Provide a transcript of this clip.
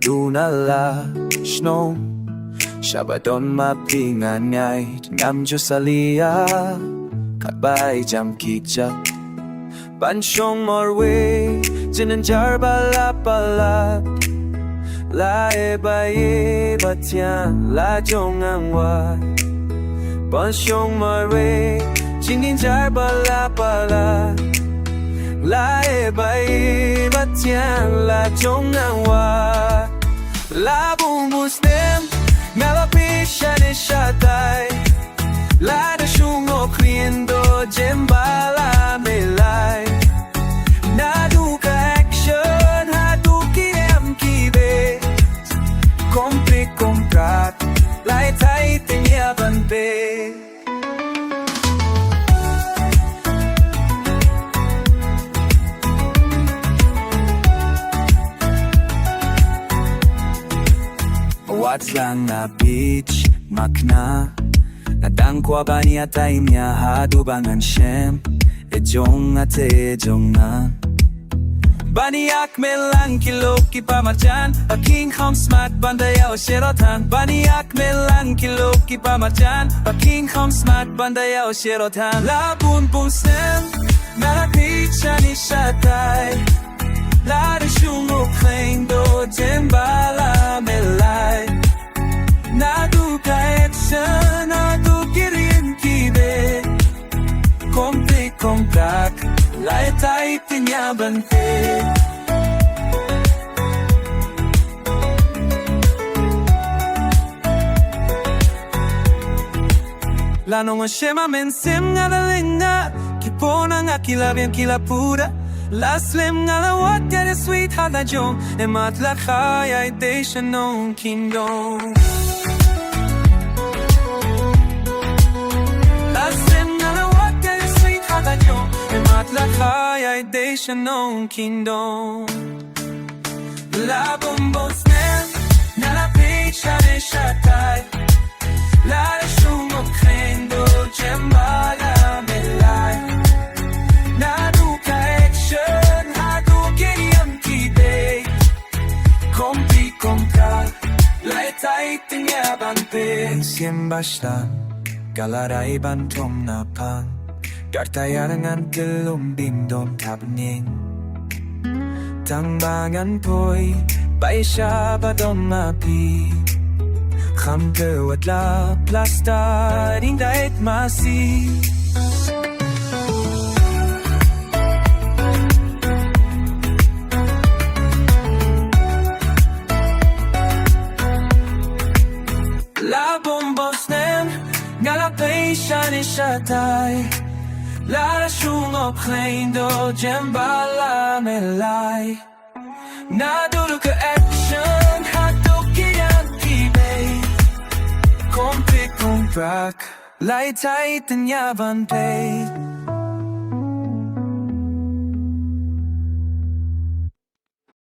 Naduh nala shnong Shabadon mapinganyay Ngam Josalia Katbay jam kijak Bansyong morwe Jinanjar balap-balap Lae baye batyan La jong angwa Bansyong morwe Jinanjar balap-balap Lae baye batyan La jong angwa La bumusnem Melapisha ni shatay La da shungo kriendo jembala melay Naduh ka action hadu kinem kibe Kompre komprat Lai tai tenya banpe What's lang na beach makna Nadangkwa ba niya time niya hadu bangan shem Ejong ate ejong na Baniak melang kilo ki pamarjan Aking khom smart bandayaw sherotan Baniak melang kilo ki pamarjan Aking khom smart bandayaw sherotan Labun pusem Malapicha ni shatay Lada shungo claim do jembala melay Naduh ka action Naduh kirim kibe Kompre komprak Lai tai tinya bante Lanong shema mensim ngadalinga Kipona nga kilabim kilapura La slim ngala what get a sweet hada jom Emat la khaya de shnong kingdom La slim ngala what get a sweet hada jom Emat la khaya de shnong kingdom La bombo snem Nala pecha de shatay La shungo krendo jembala melay Naduh ka action hadu kinem kibe Kompre komprat Lai tai tenya banpe Siem baştan Galaray bantom napan Gartayarangan telum bimdom tabning Tangbangan poy Baisha badom mapi Kham gewat la plasta Ding dait masi La bombosnem Ngala peisha ni shatay La shungo klendo jembala melay Naduh ka action hadu kinem kibe Kompre komprak Lai tai tenya banpe